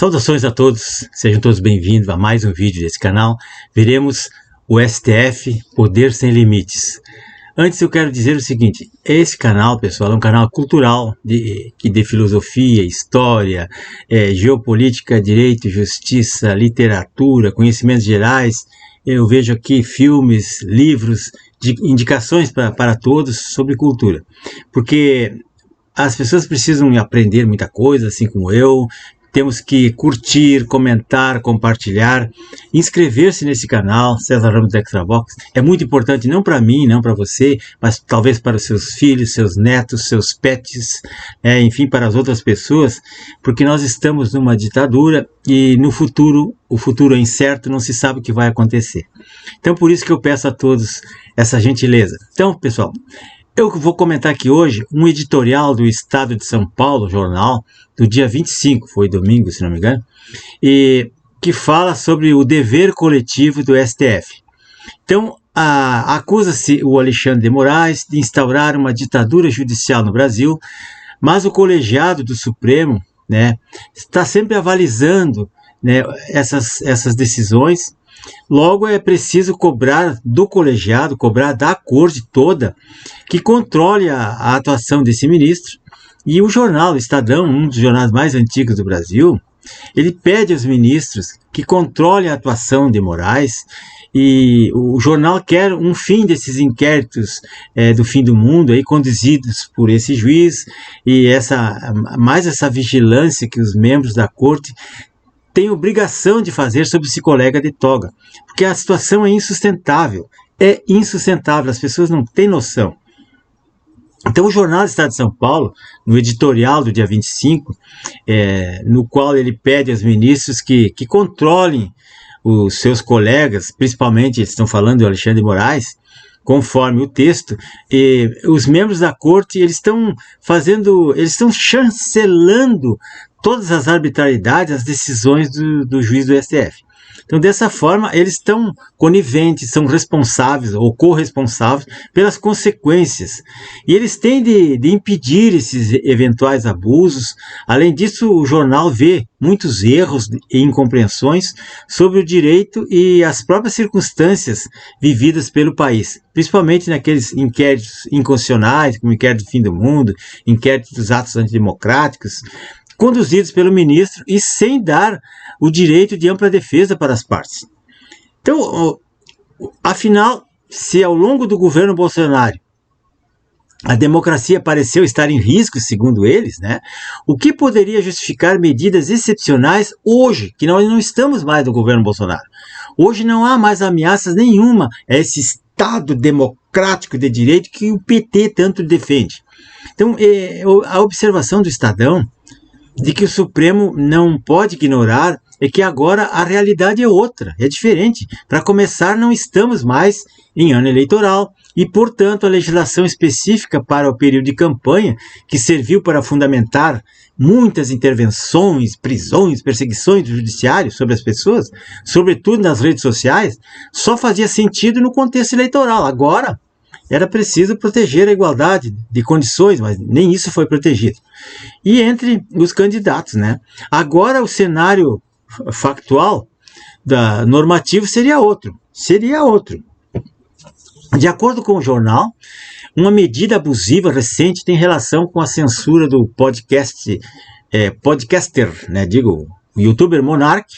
Saudações a todos, sejam todos bem-vindos a mais um vídeo desse canal. Veremos o STF, Poder Sem Limites. Antes eu quero dizer o seguinte, esse canal, pessoal, é um canal cultural que de filosofia, história, geopolítica, direito, justiça, literatura, conhecimentos gerais. Eu vejo aqui filmes, livros, indicações para todos sobre cultura. Porque as pessoas precisam aprender muita coisa, assim como eu. Temos que curtir, comentar, compartilhar, inscrever-se nesse canal, César Ramos da Extravox. É muito importante, não para mim, não para você, mas talvez para os seus filhos, seus netos, seus pets, enfim, para as outras pessoas, porque nós estamos numa ditadura e no futuro, o futuro é incerto, não se sabe o que vai acontecer. Então, por isso que eu peço a todos essa gentileza. Então, pessoal, eu vou comentar aqui hoje um editorial do Estado de São Paulo, jornal, do dia 25, foi domingo, se não me engano, e que fala sobre o dever coletivo do STF. Então, acusa-se o Alexandre de Moraes de instaurar uma ditadura judicial no Brasil, mas o colegiado do Supremo, está sempre avalizando, essas decisões. Logo, é preciso cobrar do colegiado, cobrar da corte toda, que controle a atuação desse ministro. E o jornal, o Estadão, um dos jornais mais antigos do Brasil, ele pede aos ministros que controlem a atuação de Moraes, e o jornal quer um fim desses inquéritos do fim do mundo, aí, conduzidos por esse juiz, e mais essa vigilância que os membros da corte tem obrigação de fazer sobre esse colega de toga, porque a situação é insustentável, as pessoas não têm noção. Então o jornal do Estado de São Paulo, no editorial do dia 25, no qual ele pede aos ministros que controlem os seus colegas, principalmente eles estão falando do Alexandre de Moraes, conforme o texto, os membros da corte eles estão chancelando todas as arbitrariedades, as decisões do juiz do STF. Então, dessa forma, eles estão coniventes, são responsáveis ou corresponsáveis pelas consequências. E eles têm de impedir esses eventuais abusos. Além disso, o jornal vê muitos erros e incompreensões sobre o direito e as próprias circunstâncias vividas pelo país, principalmente naqueles inquéritos inconstitucionais, como o inquérito do fim do mundo, inquérito dos atos antidemocráticos, conduzidos pelo ministro e sem dar o direito de ampla defesa para as partes. Então, afinal, se ao longo do governo Bolsonaro a democracia pareceu estar em risco, segundo eles, o que poderia justificar medidas excepcionais hoje, que nós não estamos mais no governo Bolsonaro? Hoje não há mais ameaças nenhuma a esse Estado democrático de direito que o PT tanto defende. Então, a observação do Estadão de que o Supremo não pode ignorar é que agora a realidade é outra, é diferente. Para começar, não estamos mais em ano eleitoral e, portanto, a legislação específica para o período de campanha, que serviu para fundamentar muitas intervenções, prisões, perseguições do judiciário sobre as pessoas, sobretudo nas redes sociais, só fazia sentido no contexto eleitoral. Agora, era preciso proteger a igualdade de condições, mas nem isso foi protegido. E entre os candidatos, Agora o cenário factual normativo seria outro. De acordo com o jornal, uma medida abusiva recente tem relação com a censura do podcaster, o youtuber Monark,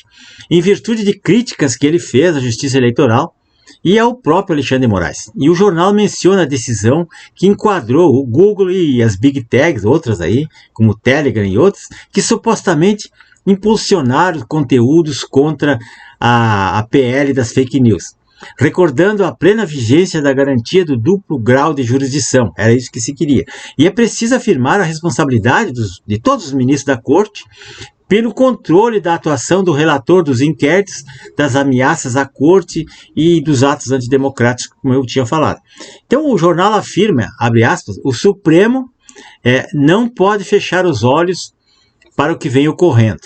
em virtude de críticas que ele fez à Justiça Eleitoral e ao próprio Alexandre de Moraes. E o jornal menciona a decisão que enquadrou o Google e as Big Techs, outras aí, como o Telegram e outras, que supostamente impulsionaram conteúdos contra a PL das fake news, recordando a plena vigência da garantia do duplo grau de jurisdição. Era isso que se queria. E é preciso afirmar a responsabilidade de todos os ministros da Corte pelo controle da atuação do relator dos inquéritos, das ameaças à corte e dos atos antidemocráticos, como eu tinha falado. Então o jornal afirma, abre aspas, o Supremo não pode fechar os olhos para o que vem ocorrendo.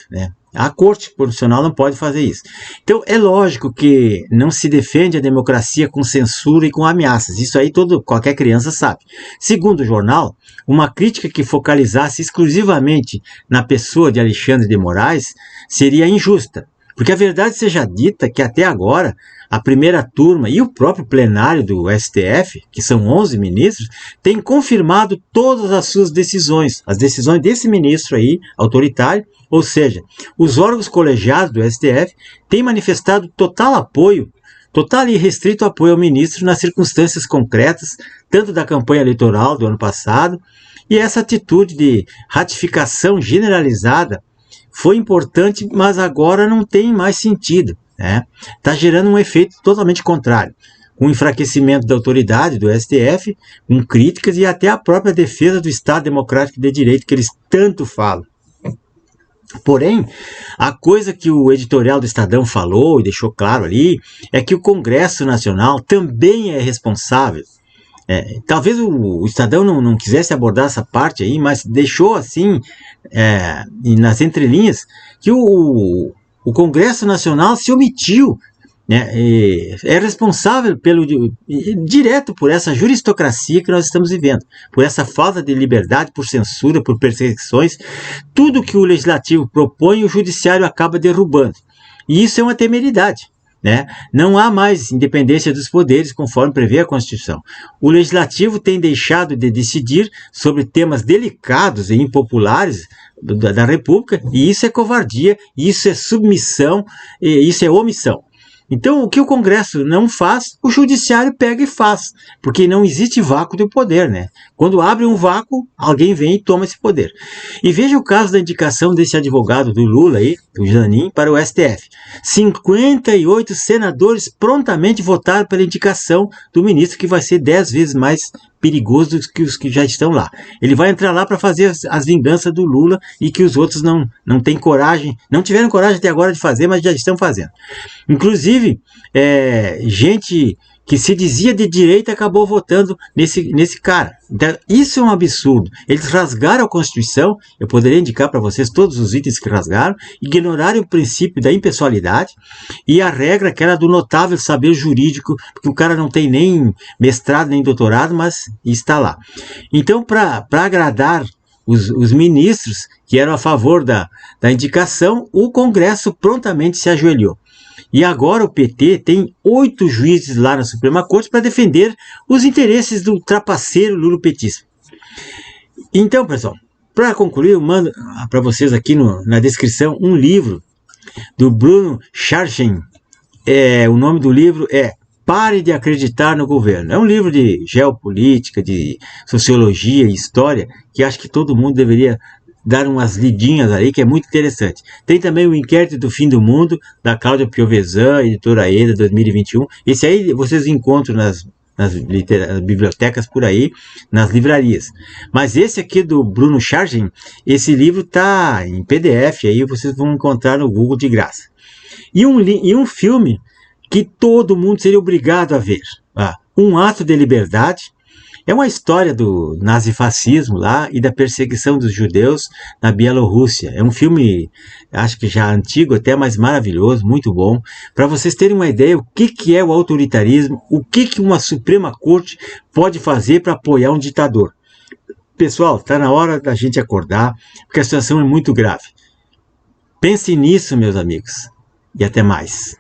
A Corte Constitucional não pode fazer isso. Então, é lógico que não se defende a democracia com censura e com ameaças. Isso aí qualquer criança sabe. Segundo o jornal, uma crítica que focalizasse exclusivamente na pessoa de Alexandre de Moraes seria injusta. Porque a verdade seja dita que até agora a primeira turma e o próprio plenário do STF, que são 11 ministros, têm confirmado todas as suas decisões, as decisões desse ministro aí, autoritário, ou seja, os órgãos colegiados do STF têm manifestado total apoio, total e irrestrito apoio ao ministro nas circunstâncias concretas, tanto da campanha eleitoral do ano passado, e essa atitude de ratificação generalizada foi importante, mas agora não tem mais sentido. Está gerando um efeito totalmente contrário, com enfraquecimento da autoridade do STF, com críticas e até a própria defesa do Estado Democrático de Direito que eles tanto falam. Porém, a coisa que o editorial do Estadão falou e deixou claro ali é que o Congresso Nacional também é responsável. Talvez o Estadão não quisesse abordar essa parte aí, mas deixou assim, nas entrelinhas, que o Congresso Nacional se omitiu, é responsável direto por essa juristocracia que nós estamos vivendo, por essa falta de liberdade, por censura, por perseguições. Tudo que o Legislativo propõe, o Judiciário acaba derrubando. E isso é uma temeridade. Não há mais independência dos poderes, conforme prevê a Constituição. O Legislativo tem deixado de decidir sobre temas delicados e impopulares da República, e isso é covardia, isso é submissão, isso é omissão. Então, o que o Congresso não faz, o Judiciário pega e faz, porque não existe vácuo do poder, Quando abre um vácuo, alguém vem e toma esse poder. E veja o caso da indicação desse advogado do Lula aí, o Zanin, para o STF. 58 senadores prontamente votaram pela indicação do ministro, que vai ser 10 vezes mais perigoso do que os que já estão lá. Ele vai entrar lá para fazer as vinganças do Lula e que os outros não têm coragem, não tiveram coragem até agora de fazer, mas já estão fazendo. Inclusive, gente que se dizia de direita acabou votando nesse cara. Então, isso é um absurdo. Eles rasgaram a Constituição, eu poderia indicar para vocês todos os itens que rasgaram, ignoraram o princípio da impessoalidade e a regra que era do notável saber jurídico, porque o cara não tem nem mestrado nem doutorado, mas está lá. Então, para agradar os ministros que eram a favor da indicação, o Congresso prontamente se ajoelhou. E agora o PT tem 8 juízes lá na Suprema Corte para defender os interesses do trapaceiro lulopetismo. Então, pessoal, para concluir, eu mando para vocês aqui na descrição um livro do Bruno Scharchen. O nome do livro é Pare de Acreditar no Governo. É um livro de geopolítica, de sociologia e história, que acho que todo mundo deveria dar umas lidinhas aí, que é muito interessante. Tem também o Inquérito do Fim do Mundo, da Cláudia Piovesan, editora EDA, 2021. Esse aí vocês encontram nas bibliotecas por aí, nas livrarias. Mas esse aqui do Bruno Scharchen, esse livro está em PDF, aí vocês vão encontrar no Google de graça. E um filme que todo mundo seria obrigado a ver. Um Ato de Liberdade. É uma história do nazifascismo lá e da perseguição dos judeus na Bielorrússia. É um filme, acho que já antigo até, mas maravilhoso, muito bom. Para vocês terem uma ideia o que é o autoritarismo, o que uma Suprema Corte pode fazer para apoiar um ditador. Pessoal, está na hora da gente acordar, porque a situação é muito grave. Pensem nisso, meus amigos, e até mais.